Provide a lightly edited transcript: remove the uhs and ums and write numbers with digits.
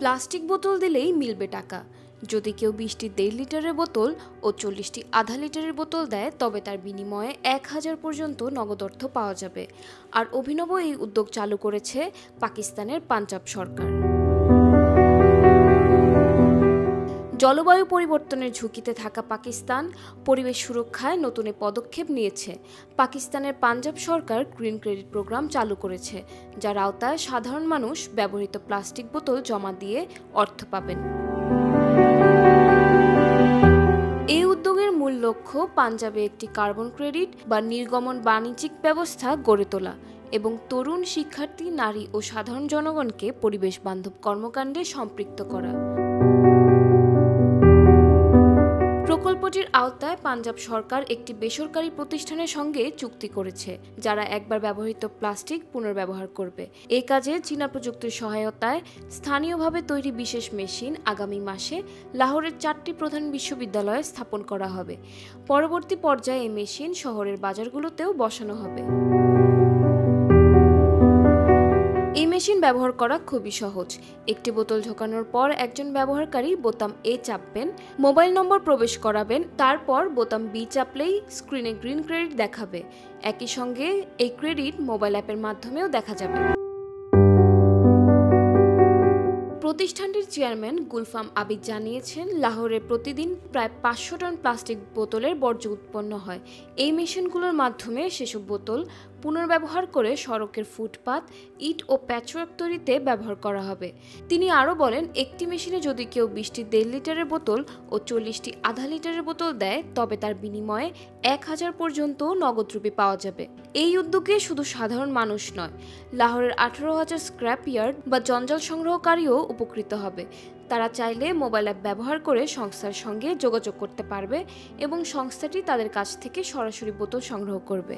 Plastic বোতল দিলেই মিলবে টাকা। যদি কেউ 20টি 1.5 লিটারের বোতল ও 40টি আধা লিটারের বোতল দেয়, তবে তার বিনিময়ে 1000 পর্যন্ত নগদ অর্থ পাওয়া যাবে। আর অভিনব এই উদ্যোগ চালু করেছে পাকিস্তানের পাঞ্জাব সরকার। জলবায়ু পরিবর্তনের ঝুঁকিতে থাকা পাকিস্তান পরিবেশ সুরক্ষায় নতুন পদক্ষেপ নিয়েছে। পাকিস্তানের পাঞ্জাব সরকার গ্রিন ক্রেডিট প্রোগ্রাম চালু করেছে, যার আওতায় সাধারণ মানুষ ব্যবহৃত প্লাস্টিক বোতল জমা দিয়ে অর্থ পাবেন। এই উদ্যোগের মূল লক্ষ্য পাঞ্জাবে একটি কার্বন ক্রেডিট বা নির্গমন বাণিজ্যিক ব্যবস্থা গড়ে তোলা এবং তরুণ শিক্ষার্থী, নারী ও সাধারণ জনগণকে পরিবেশ বান্ধব কর্মকাণ্ডে সম্পৃক্ত করা। প্রকল্পটির আওতায় পাঞ্জাব সরকার একটি বেসরকারি প্রতিষ্ঠানের সঙ্গে চুক্তি করেছে, যারা একবার ব্যবহৃত প্লাস্টিক পুনর্ব্যবহার করবে। এই কাজে চীনা প্রযুক্তির সহায়তায় স্থানীয়ভাবে তৈরি বিশেষ মেশিন আগামী মাসে লাহোরের 4টি প্রধান বিশ্ববিদ্যালয়ে স্থাপন করা হবে। পরবর্তী পর্যায়ে এই মেশিন শহরের বাজারগুলোতেও বসানো হবে। এই মেশিন ব্যবহার করা খুবই সহজ। একটি বোতল ঢোকানোর পর একজন ব্যবহারকারী বোতাম এ চাপবেন, মোবাইল নম্বর প্রবেশ করাবেন, তারপর বোতাম বি চাপলেই স্ক্রিনে গ্রিন ক্রেডিট দেখাবে। একই সঙ্গে এই ক্রেডিট মোবাইল অ্যাপের মাধ্যমেও দেখা যাবে। প্রতিষ্ঠানটির চেয়ারম্যান গুলফাম আবিদ জানিয়েছেন, লাহোরে প্রতিদিন প্রায় 500 টন প্লাস্টিক বোতলের বর্জ্য উৎপন্ন হয়। এই মেশিনগুলোর মাধ্যমে সেসব বোতল পুনর্ব্যবহার করে সড়কের ফুটপাত, ইট ও প্যাচওয়ার্ক তৈরিতে ব্যবহার করা হবে। তিনি আরও বলেন, একটি মেশিনে যদি কেউ 20টি 1.5 লিটারের বোতল ও 40টি আধা লিটারের বোতল দেয়, তবে তার বিনিময়ে 1000 পর্যন্ত নগদ রুপি পাওয়া যাবে। এই উদ্যোগে শুধু সাধারণ মানুষ নয়, লাহোরের 18,000 স্ক্র্যাপ ইয়ার্ড বা জঞ্জাল সংগ্রহকারীও উপকৃত হবে। তারা চাইলে মোবাইল অ্যাপ ব্যবহার করে সংস্থার সঙ্গে যোগাযোগ করতে পারবে এবং সংস্থাটি তাদের কাছ থেকে সরাসরি বোতল সংগ্রহ করবে।